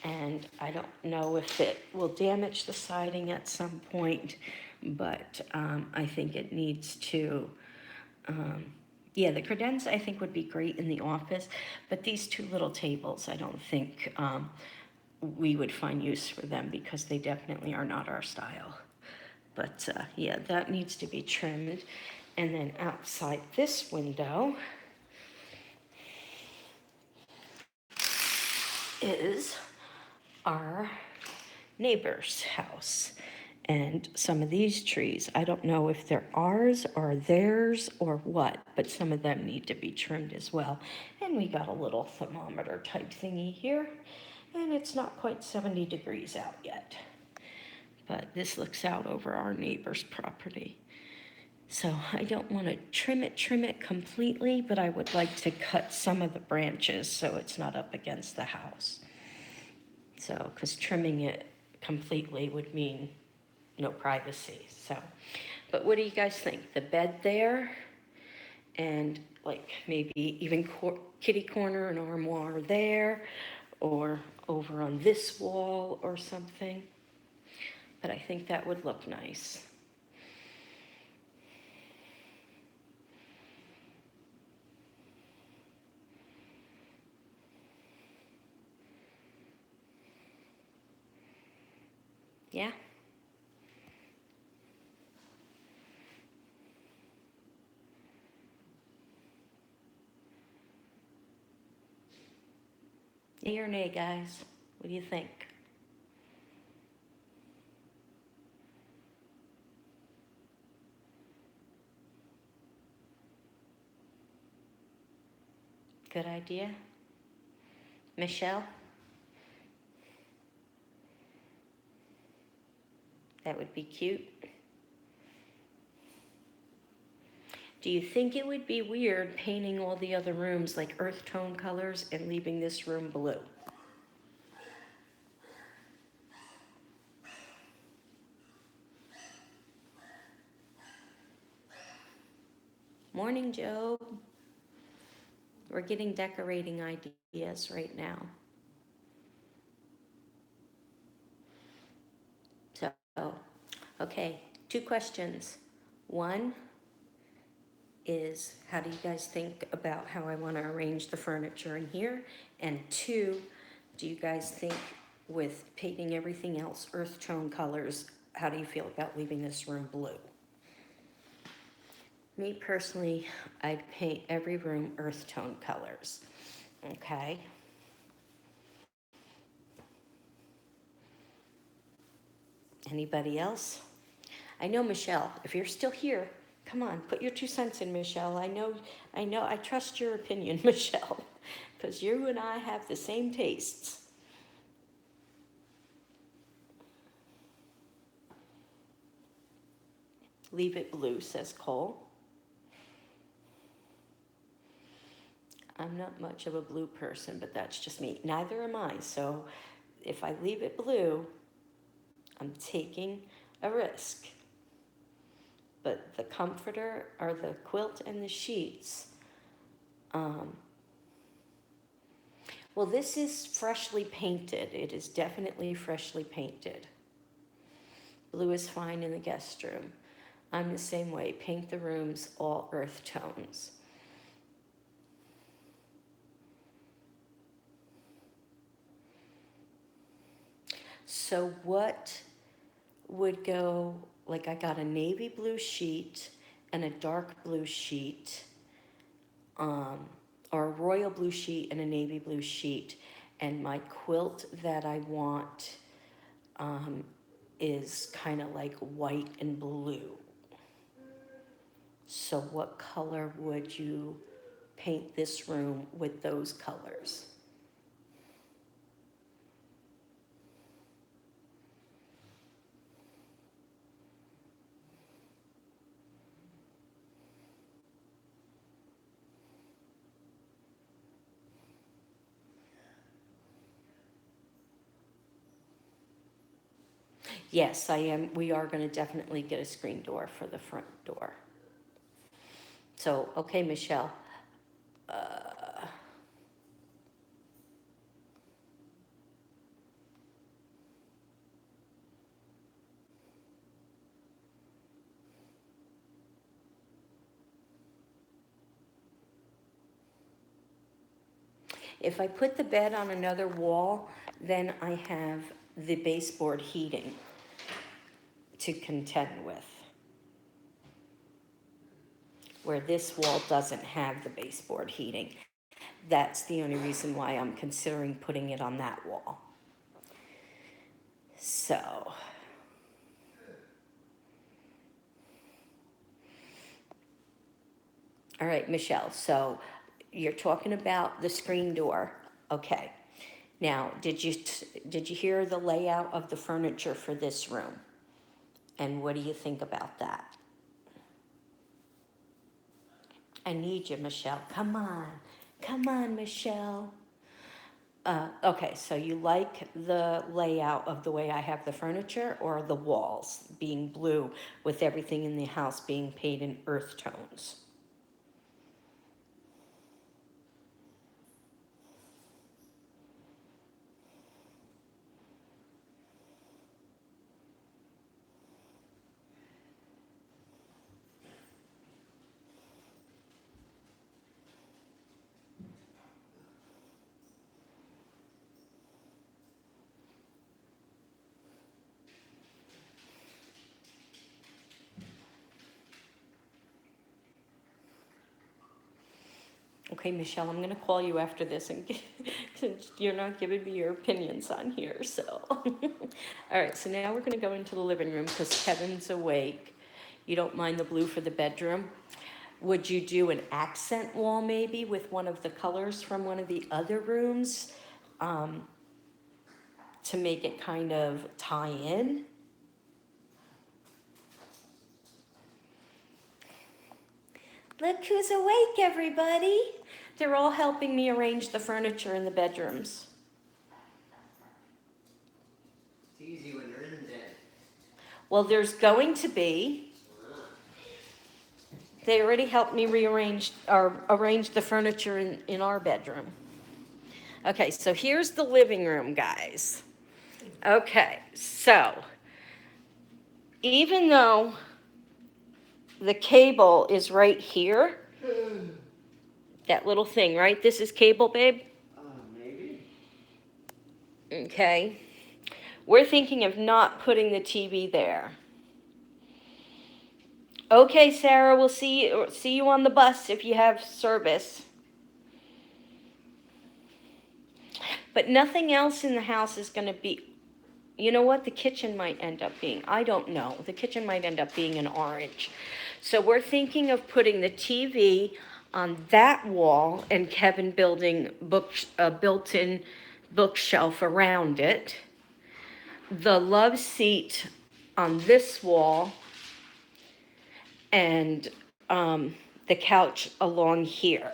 Speaker 1: And I don't know if it will damage the siding at some point, but I think it needs to, yeah, the credenza I think would be great in the office, but these two little tables, I don't think we would find use for them because they definitely are not our style. But yeah, that needs to be trimmed. And then outside this window is our neighbor's house. And some of these trees, I don't know if they're ours or theirs or what, but some of them need to be trimmed as well. And we got a little thermometer type thingy here, and it's not quite 70 degrees out yet. But this looks out over our neighbor's property. So I don't want to trim it completely, but I would like to cut some of the branches so it's not up against the house. So, because trimming it completely would mean no privacy. So, but what do you guys think? The bed there and like maybe even kitty corner and armoire there, or over on this wall or something. But I think that would look nice. Yeah, Yay or nay, guys? What do you think? Good idea? Michelle? That would be cute. Do you think it would be weird painting all the other rooms like earth tone colors and leaving this room blue? Morning, Joe. We're getting decorating ideas right now. So, okay, 2 questions. One is, how do you guys think about how I want to arrange the furniture in here? And 2, do you guys think with painting everything else earth tone colors, how do you feel about leaving this room blue? Me personally, I'd paint every room earth tone colors, okay? Anybody else? I know, Michelle, if you're still here, come on, put your 2 cents in, Michelle. I know, I trust your opinion, Michelle, because you and I have the same tastes. Leave it blue, says Cole. I'm not much of a blue person, but that's just me. Neither am I. So if I leave it blue, I'm taking a risk. But the comforter or the quilt and the sheets, well, this is freshly painted. It is definitely freshly painted. Blue is fine in the guest room. I'm the same way. Paint the rooms all earth tones. So what would go, like I got a navy blue sheet and a dark blue sheet, or a royal blue sheet and a navy blue sheet. And my quilt that I want is kind of like white and blue. So what color would you paint this room with those colors? Yes, I am. We are going to definitely get a screen door for the front door. So, okay, Michelle. If I put the bed on another wall, then I have the baseboard heating to contend with, where this wall doesn't have the baseboard heating. That's the only reason why I'm considering putting it on that wall. So, all right, Michelle, so you're talking about the screen door. Okay. Now, did you hear the layout of the furniture for this room? And what do you think about that? I need you, Michelle. Come on, Michelle. Okay, so you like the layout of the way I have the furniture, or the walls being blue with everything in the house being painted in earth tones? Okay, Michelle, I'm gonna call you after this and since you're not giving me your opinions on here, so. All right, so now we're gonna go into the living room because Kevin's awake. You don't mind the blue for the bedroom? Would you do an accent wall maybe with one of the colors from one of the other rooms? To make it kind of tie in? Look who's awake, everybody. They're all helping me arrange the furniture in the bedrooms.
Speaker 2: It's easy when you're in bed.
Speaker 1: Well, there's going to be. They already helped me rearrange or arrange the furniture in our bedroom. Okay, so here's the living room, guys. Okay, so even though the cable is right here, that little thing, right? This is cable, babe?
Speaker 2: Maybe.
Speaker 1: Okay. We're thinking of not putting the TV there. Okay, Sarah, we'll see you on the bus if you have service. But nothing else in the house is going to be, you know what? The kitchen might end up being, I don't know. The kitchen might end up being an orange. So we're thinking of putting the TV on that wall and Kevin building a built-in bookshelf around it. The love seat on this wall and the couch along here.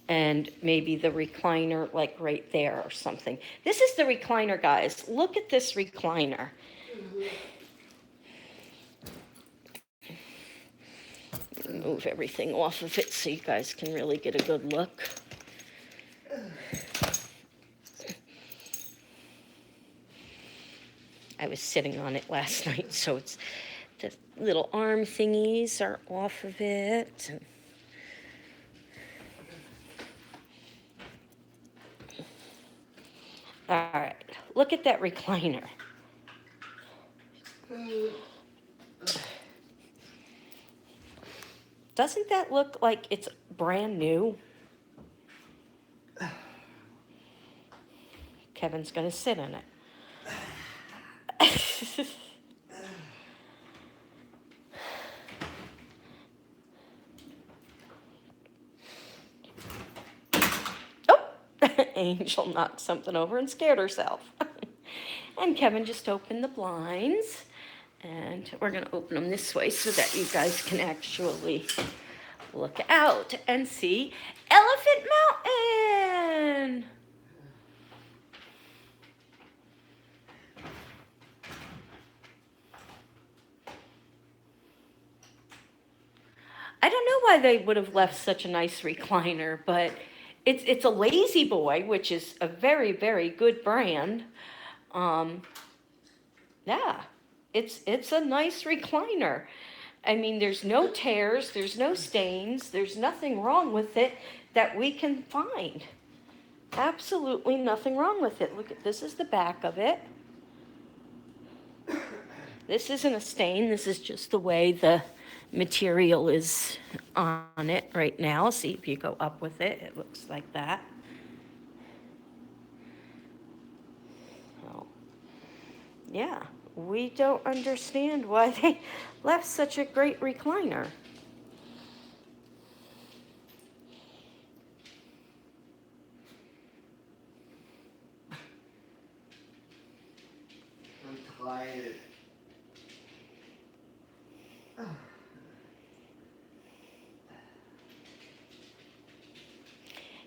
Speaker 1: And maybe the recliner like right there or something. This is the recliner, guys. Look at this recliner. Move everything off of it so you guys can really get a good look. I was sitting on it last night, so it's the little arm thingies are off of it. All right, look at that recliner. Doesn't that look like it's brand new? Kevin's gonna sit in it. Oh, Angel knocked something over and scared herself. And Kevin just opened the blinds. And we're gonna open them this way so that you guys can actually look out and see Elephant Mountain. I don't know why they would have left such a nice recliner, but it's a Lazy Boy, which is a very, very good brand. Yeah, it's a nice recliner. I mean, there's no tears, there's no stains, there's nothing wrong with it that we can find. Absolutely nothing wrong with it. Look at this is the back of it. This isn't a stain, this is just the way the material is on it right now. See if you go up with it, it looks like that. So, yeah, we don't understand why they left such a great recliner.
Speaker 2: I'm tired.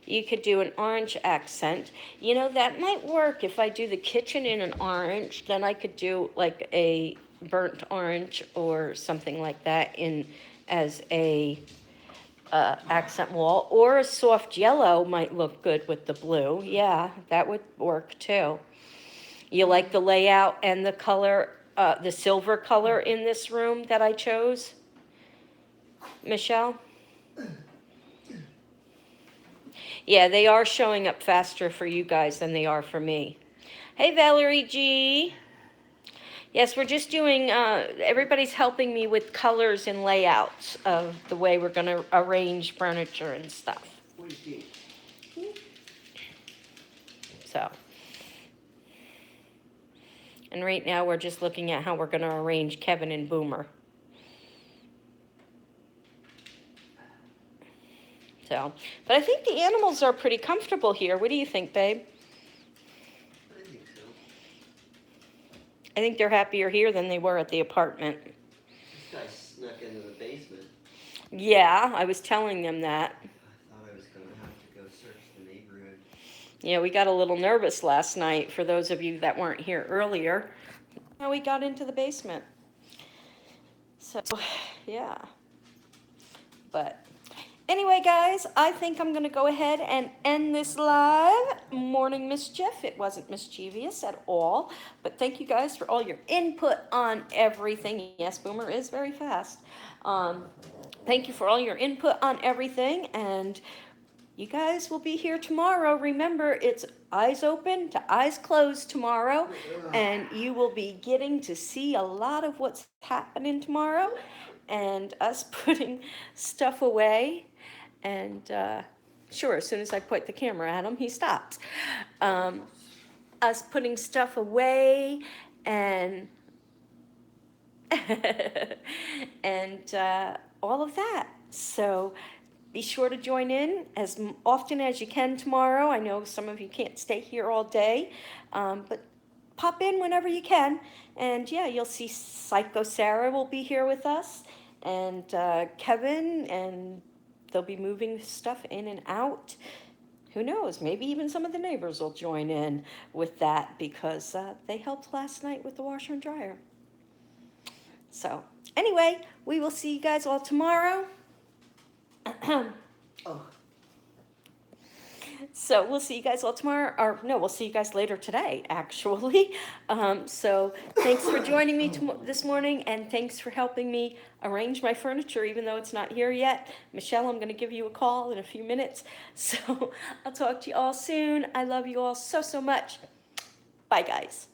Speaker 1: You could do an orange accent. You know, that might work if I do the kitchen in an orange, then I could do like a burnt orange or something like that in as a accent wall, or a soft yellow might look good with the blue. Yeah, that would work too. You like the layout and the color, the silver color in this room that I chose, Michelle? Yeah, they are showing up faster for you guys than they are for me. Hey, Valerie G. Yes, we're just doing, everybody's helping me with colors and layouts of the way we're gonna arrange furniture and stuff,
Speaker 2: What do you think?
Speaker 1: so. And right now, we're just looking at how we're gonna arrange Kevin and Boomer. So, but I think the animals are pretty comfortable here. What do you think, babe?
Speaker 2: I think so.
Speaker 1: I think they're happier here than they were at the apartment.
Speaker 2: This guy snuck into the basement.
Speaker 1: Yeah, I was telling them that.
Speaker 2: I thought I was gonna have to go search the neighborhood.
Speaker 1: Yeah, we got a little nervous last night, for those of you that weren't here earlier. How we got into the basement. So, yeah. But anyway, guys, I think I'm going to go ahead and end this live morning mischief. It wasn't mischievous at all, but thank you guys for all your input on everything. Yes, Boomer is very fast. Thank you for all your input on everything, and you guys will be here tomorrow. Remember, it's eyes open to eyes closed tomorrow, and you will be getting to see a lot of what's happening tomorrow, and us putting stuff away. And sure, as soon as I point the camera at him, he stops. Us putting stuff away and and all of that. So be sure to join in as often as you can tomorrow. I know some of you can't stay here all day, but pop in whenever you can. And yeah, you'll see Psycho Sarah will be here with us, and Kevin, and they'll be moving stuff in and out. Who knows, maybe even some of the neighbors will join in with that, because they helped last night with the washer and dryer. So anyway, we will see you guys all tomorrow.
Speaker 2: Oh.
Speaker 1: So we'll see you guys all tomorrow, or no, we'll see you guys later today, actually. So thanks for joining me this morning, and thanks for helping me arrange my furniture, even though it's not here yet. Michelle, I'm going to give you a call in a few minutes. So I'll talk to you all soon. I love you all so, so much. Bye, guys.